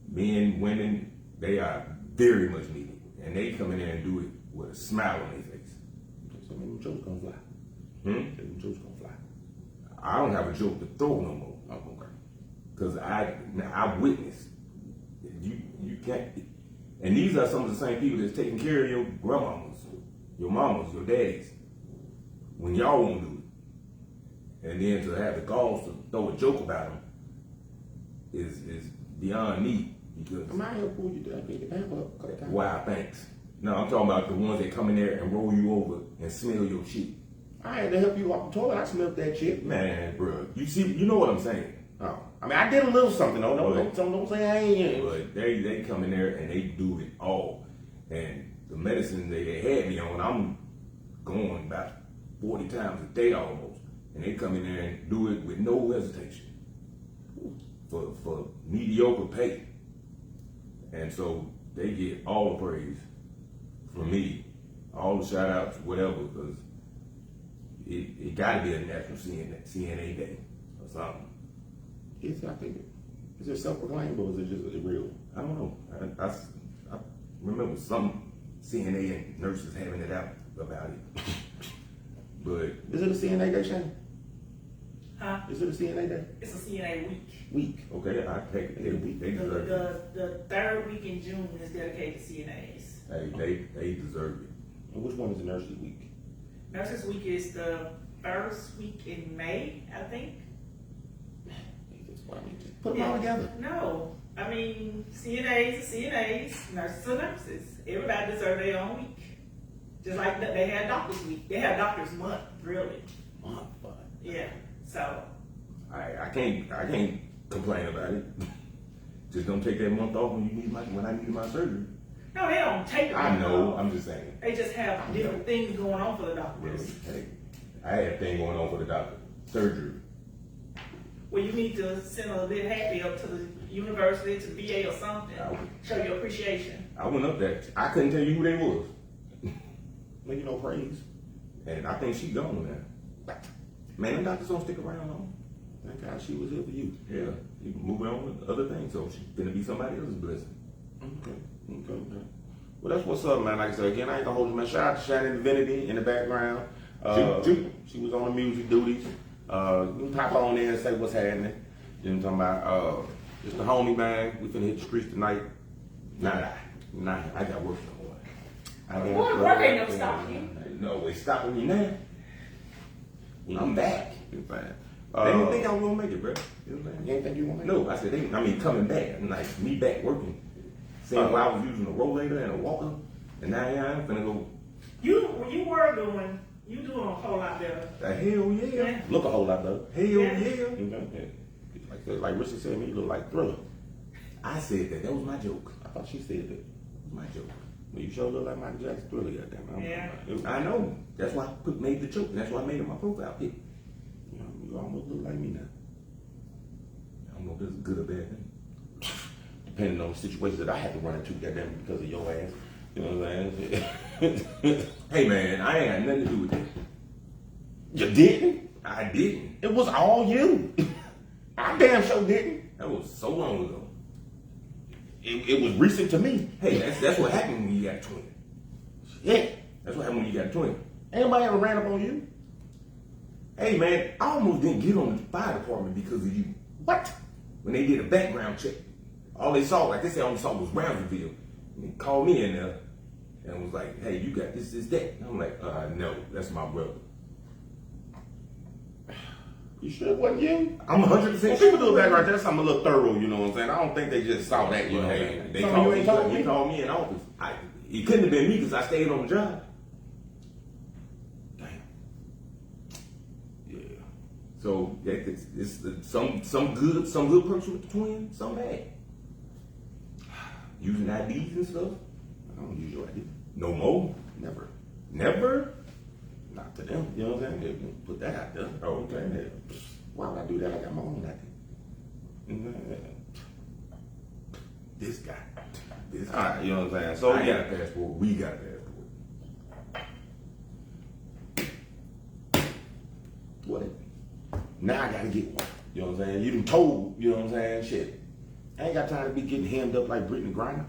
men, women, they are very much needed, and they come in there and do it with a smile on their face. So maybe jokes going to fly. Them jokes going to fly. I don't have a joke to throw no more. Oh, okay. Because I witnessed. You can't. And these are some of the same people that's taking care of your grandmamas, your mamas, your daddies, when y'all won't do it. And then to have the balls to throw a joke about them is beyond me. Because I might help pull you down, pick it up. wow, thanks. No, I'm talking about the ones that come in there and roll you over and smell your shit. I had to help you off the toilet. I smelled that shit. Man, bro, you know what I'm saying. Oh, I mean, I did a little something though. Don't say I ain't. But they come in there and they do it all. And the medicine they had me on, I'm going about 40 times a day almost. And they come in there and do it with no hesitation for mediocre pay. And so they get all the praise from me, all the shout outs, whatever, because it got to be a national CNA day or something. Is it self-proclaimed or is it just real? I don't know. I remember some CNA and nurses having it out about it. But is it a CNA day, Shane? Huh? Is it a CNA day? It's a CNA week. Week. okay, I take it. They deserve it. The third week in June is dedicated to CNAs. Hey, they deserve it. And which one is the nurses week? Nurses Week is the first week in May, I think. Put them all together. No, I mean CNAs are CNAs, nurses are nurses. Everybody deserves their own week. Just like they had Doctors Week. They had Doctors Month, really. Month, but Yeah. So I can't complain about it. Just don't take that month off when I needed my surgery. no, they don't take it. I know. I'm just saying. They just have different things going on for the doctors. Hey, I had a thing going on for the doctor. Surgery. Well, you need to send a little happy up to the university, to the VA or something. Show your appreciation. I went up there. I couldn't tell you who they was. maybe no praise. And I think she gone now. Man, them doctors don't stick around long. Thank God she was here for you. Yeah, you moving on with other things, so she's gonna be somebody else's blessing. Okay. Well, that's what's up, man. Like I said, again, I ain't gonna hold you, man. Shout out to Shannon Divinity in the background. She was on the music duties. You can pop on there and say what's happening. You know what I'm talking about? It's the homie, man. We finna hit the streets tonight. Nah, I got work in the morning. Work ain't no stopping you. No, it's stopping me now. I'm back. You're fine. They didn't think I was gonna make it, bro. You know what I'm saying? You ain't think you want to? No, I said coming back. And like me back working. Saying where I was using a rollator and a walker, and now I'm finna go. You doing a whole lot better. The hell yeah. Look a whole lot though. Hell Yeah. yeah. You know, like Richard said, me, you look like Thriller. I said that. That was my joke. I thought she said that. My joke. Well, you sure look like Michael Jackson Thriller, goddamn. Yeah. I know. That's why I made the joke. That's why I made it my profile pic. You almost look like me now. don't know if this is a good or bad thing. Depending on the situations that I had to run into, goddamn, because of your ass. You know what I'm saying? Hey man, I ain't had nothing to do with that. You didn't? I didn't. It was all you. I damn sure didn't. That was so long ago. It was recent to me. Hey, that's what happened when you got a twin. Yeah. That's what happened when you got a twin. Anybody ever ran up on you? Hey man, I almost didn't get on the fire department because of you. What? When they did a background check, all they saw, like they said, all they saw was Brownsville. And they called me in there and was like, hey, you got this, that. And I'm like, no, that's my brother. You sure it wasn't you? I'm 100% When people do a background check, something a little thorough, you know what I'm saying? I don't think they just saw that, you know what I'm Hey, saying? they Some of called you me, ain't told he me. called me in office. It couldn't have been me because I stayed on the job. Damn. Yeah. So yeah, it's some good perks with the twin, some bad. Using IDs and stuff. I don't use your ID. No more. Never. Never. Not to them, you know what I'm saying? They can put that out there. Oh, okay. Yeah. Why would I do that? I got my own ID. This guy. This All guy. right, you know what I'm saying? So I yeah. got a passport. We got a passport. What? Now I gotta get one. You know what I'm saying? You done told, you know what I'm saying? Shit. I ain't got time to be getting hemmed up like Brittany Griner.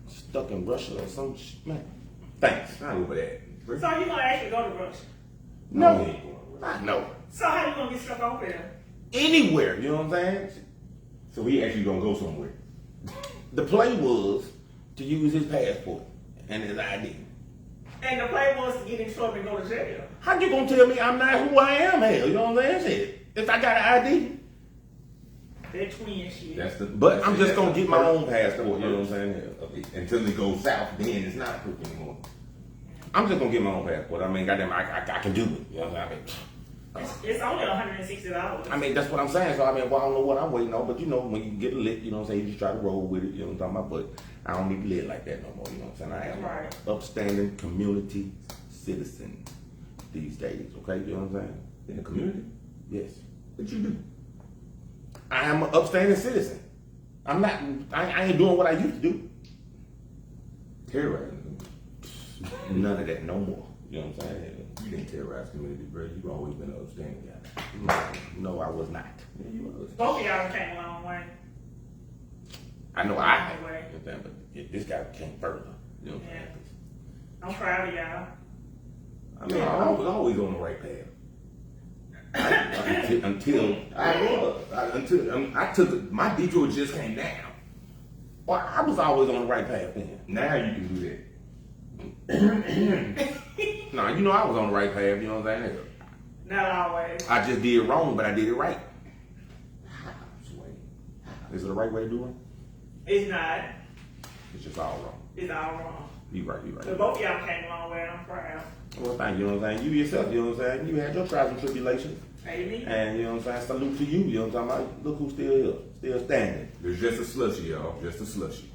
Stuck in Russia or some shit. Man. Thanks. Not over that. So you gonna actually go to Russia? No. he ain't going. I know. So how you gonna get stuck over there? Anywhere, you know what I'm saying? So he actually gonna go somewhere. The play was to use his passport and his ID. And the play was to get in trouble and go to jail. How you gonna tell me I'm not who I am, hell? You know what I'm saying? Shit. If I got an ID. That twin shit. That's the. But I'm just that's gonna the get my perk. own passport, you know what I'm saying? Until it goes south, then it's not a perk anymore. I'm just gonna get my own passport. I mean, goddamn, I can do it. You know what I'm saying? It's only $160. I mean, that's what I'm saying. So, I mean, well, I don't know what I'm waiting on, but you know, when you get a lick, you know what I'm saying, you just try to roll with it, you know what I'm talking about? But I don't need to live like that no more, you know what I'm saying? I am Right. an upstanding community citizen these days, okay? You know what I'm saying? In the community, Yes. what you do? I am an upstanding citizen. I'm not, I ain't doing what I used to do. Terrorizing. None of that no more. You know what I'm saying? You didn't terrorize community, bro. You've always been an upstanding guy. No, I was not. Yeah, you was. Both of y'all came a long way. I know I have, Right. you know what I'm saying? But this guy came further. You know what I'm saying? I'm proud of y'all. I mean, I was always on the right path. Until I took my detour just came down. well, I was always on the right path then. Now you can do that. No, you know I was on the right path, you know what I'm saying? Not always. I just did wrong, but I did it right. Is it the right way to do it? It's not. It's just all wrong. It's all wrong. You right. But both of y'all came a long way, and I'm proud. Well, thank you, you know what I'm saying? You yourself, you know what I'm saying? You had your trials and tribulations. Amen. And you know what I'm saying? Salute to you, you know what I'm talking about? Look who's still here, still standing. There's just a slushy, y'all. Just a slushy.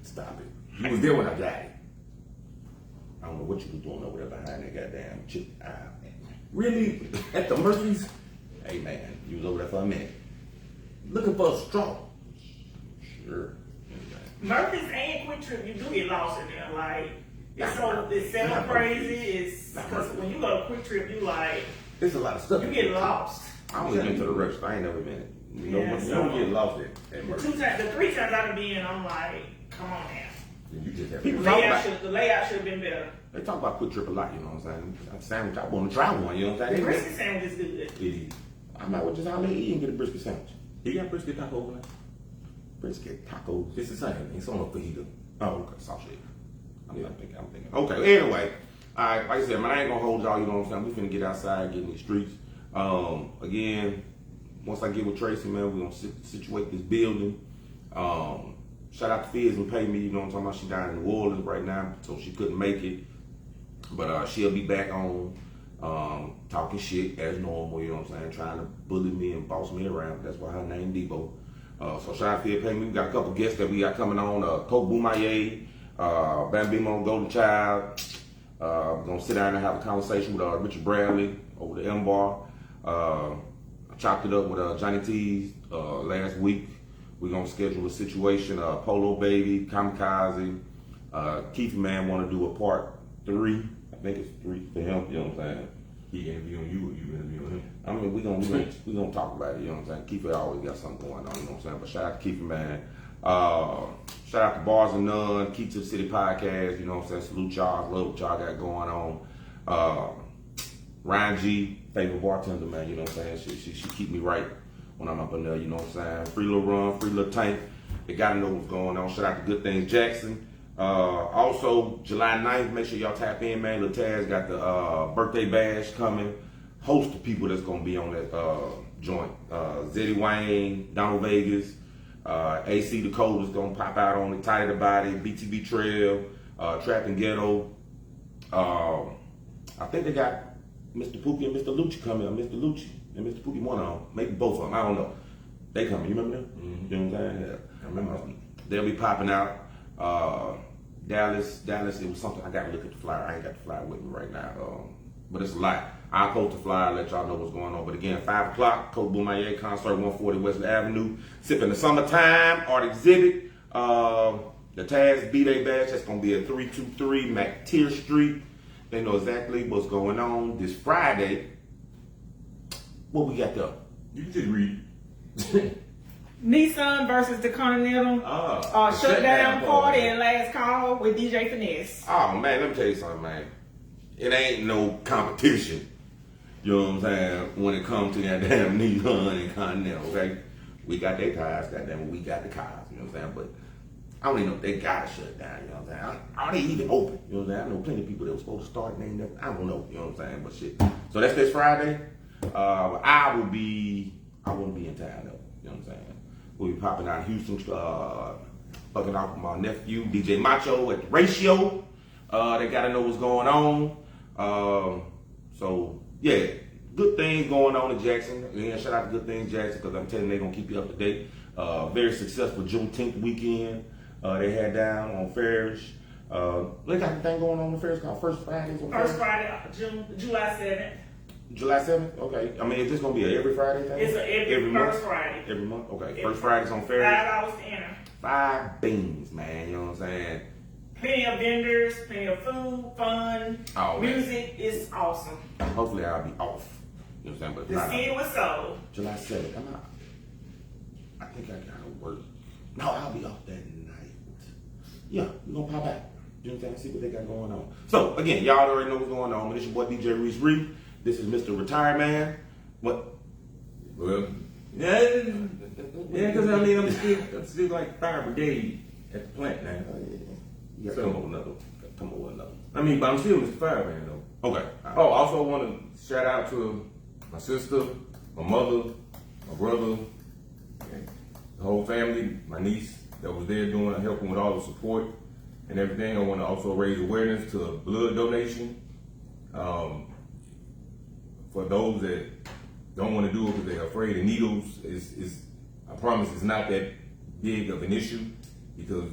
Stop it. You was there when I got it. I don't know what you was doing over there behind that goddamn chip. Really? At the Murphy's? Hey man, you was over there for a minute. Looking for a straw. Sure. Murphy's and Quick Trip, you do get lost in there. Like, it's so Not crazy. It's Not because when you go to Quick Trip, you like, There's a lot of stuff. you get lost. I only been to the restaurant. I ain't never been. You know, Yeah, you so- don't get lost at The Murphy. 3 times I've been, I'm like, come on now. You just have People to. talk about The layout should have been better. they talk about Quick Trip a lot. You know what I'm saying? A sandwich. I want to try one. You know what I'm The saying? brisket sandwich is good. It is. I'm not just out there eating and get a brisket sandwich. He got brisket taco over there. Brisket tacos. It's the same. It's on a fajita. Oh, okay, sauce shake. I'm thinking. Okay, anyway. All right, like I said, man, I ain't gonna hold y'all, you know what I'm saying? We finna get outside, get in the streets. Again, once I get with Tracy, man, we gonna situate this building. Shout out to Fizz and pay me, you know what I'm talking about? She down in New Orleans right now, so she couldn't make it. But she'll be back on talking shit as normal, you know what I'm saying? Trying to bully me and boss me around. That's why her name Debo. So shout out to Fizz, pay me. We got a couple guests that we got coming on. Coke Boomaye, Bambino Golden Child. We're gonna sit down and have a conversation with Richard Bradley over the M Bar. chopped it up with Johnny T's last week. We're gonna schedule a situation. Polo Baby, Kamikaze, Keith Man want to do a part 3. I think it's 3 for him. You know what I'm saying? He interviewing you or you interviewing him? I mean, we gonna talk about it. You know what I'm saying? Keith always got something going on. You know what I'm saying? But shout out to Keith Man. Shout out to Bars and None, Key to the City Podcast. You know what I'm saying? Salute y'all. Love what y'all got going on. Ryan G, favorite bartender, man. You know what I'm saying? She keep me right when I'm up in there. You know what I'm saying? Free Little Run, Free Little Tank. They gotta know what's going on. Shout out to Good Things Jackson. Also, July 9th, make sure y'all tap in, man. Lil Taz got the birthday bash coming. Host of people that's gonna be on that joint. Zeddy Wayne, Donald Vegas, AC the Code is gonna pop out on it. Tidy the Body, BTB Trail, Trap and Ghetto. I think they got Mr. Pookie and Mr. Lucci coming. Mr. Lucci and Mr. Pookie, one of them, maybe both of them. I don't know. They coming. You remember them? Mm-hmm. You know what I'm saying? Yeah. I remember them. They'll be popping out. Dallas, it was something, I gotta look at the flyer. I ain't got the flyer with me right now. But it's a lot. I'll post the flyer, let y'all know what's going on. But again, 5 o'clock, Coach Boomaye concert, 140 West Avenue. Sipping the Summertime, Art Exhibit. The Taz B-Day Bash, that's gonna be at 323 McTier Street. They know exactly what's going on this Friday. What we got there? You can just read. Nissan versus the Continental. Shutdown party and last call with DJ Finesse. Oh man, let me tell you something, man. It ain't no competition. You know what I'm saying? When it comes to that damn Nissan and Continental, okay? We got their cars, goddamn, we got the cars. You know what I'm saying? But I don't even know if they gotta shut down. You know what I'm saying? Are they even open? You know what I'm saying? I know plenty of people that were supposed to start and they never. I don't know. You know what I'm saying? But shit. So that's this Friday. I won't be in town though. You know what I'm saying? We'll be popping out in Houston, fucking out with my nephew, DJ Macho at the Ratio. They gotta know what's going on. So, yeah, good things going on in Jackson. Yeah, shout out to Good Things Jackson, because I'm telling you, they're gonna keep you up to date. Very successful Juneteenth weekend they had down on Farish. They got the thing going on Farish called First Fridays on First Farish? Friday, July 7th. July 7th? Okay. I mean, is this going to be an every Friday thing? It's every month? first Friday. Every month? Okay. Every First Friday's on Farish. $5 to enter. 5 beans, man. You know what I'm saying? Plenty of vendors, plenty of food, fun, music. It's awesome. Hopefully I'll be off. You know what I'm saying? But the city was sold. July 7th. I'm out. I think I got to work. No, I'll be off that night. Yeah, we're going to pop out. You know what I'm saying? See what they got going on. So, again, y'all already know what's going on. This is your boy DJ Reese Reed. This is Mr. Retired Man. What? Well, yeah, because I mean, I'm still like fire brigade at the plant now. You got to come up with another. I mean, but I'm still Mr. Fireman though. Okay. Oh, also want to shout out to my sister, my mother, my brother, and the whole family, my niece that was there helping with all the support and everything. I want to also raise awareness to a blood donation. For those that don't want to do it because they're afraid of needles, I promise it's not that big of an issue, because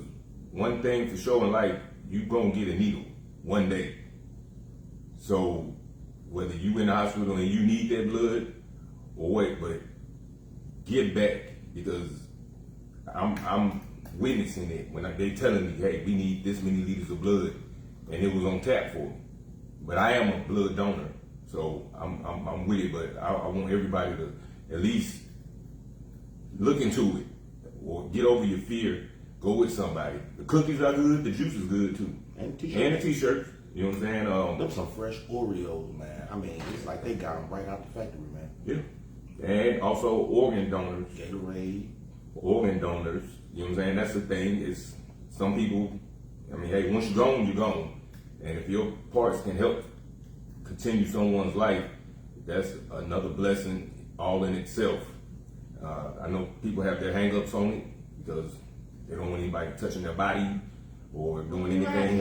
one thing for sure in life, you're going to get a needle one day. So whether you in the hospital and you need that blood or what, but get back, because I'm witnessing it when they telling me, hey, we need this many liters of blood, and it was on tap for me. But I am a blood donor. So I'm with it, but I want everybody to at least look into it or get over your fear. Go with somebody. The cookies are good, the juice is good too, and the t-shirts. You know what I'm saying? Them some fresh Oreos, man. I mean, it's like they got them right out the factory, man. Yeah, and also organ donors. Gatorade. Organ donors. You know what I'm saying? That's the thing. It's some people. I mean, hey, once you're gone, you're gone, and if your parts can help continue someone's life, that's another blessing all in itself. I know people have their hang-ups on it because they don't want anybody touching their body or doing anything.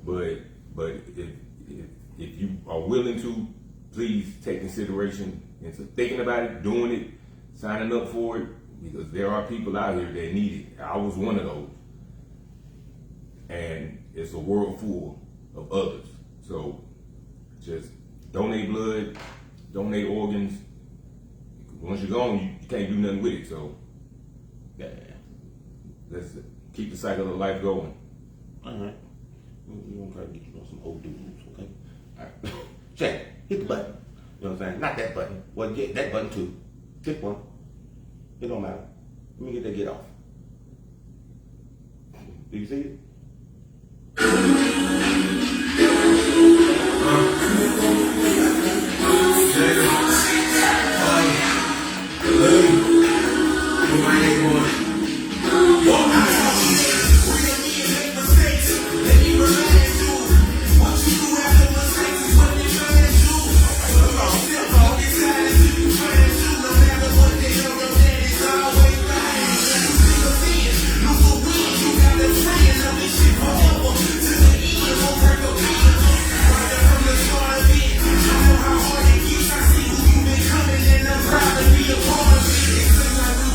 But if you are willing to, please take consideration into thinking about it, doing it, signing up for it, because there are people out here that need it. I was one of those. And it's a world full of others. So just donate blood, donate organs, Once you're gone, you can't do nothing with it. So Yeah. let's keep the cycle of life going. All right. We're gonna try to get you on some old dudes, okay? All right. Check. Hit the button. You know what I'm saying? Not that button. Well, get that button too. Pick one. It don't matter. Let me get that get off. Do you see it?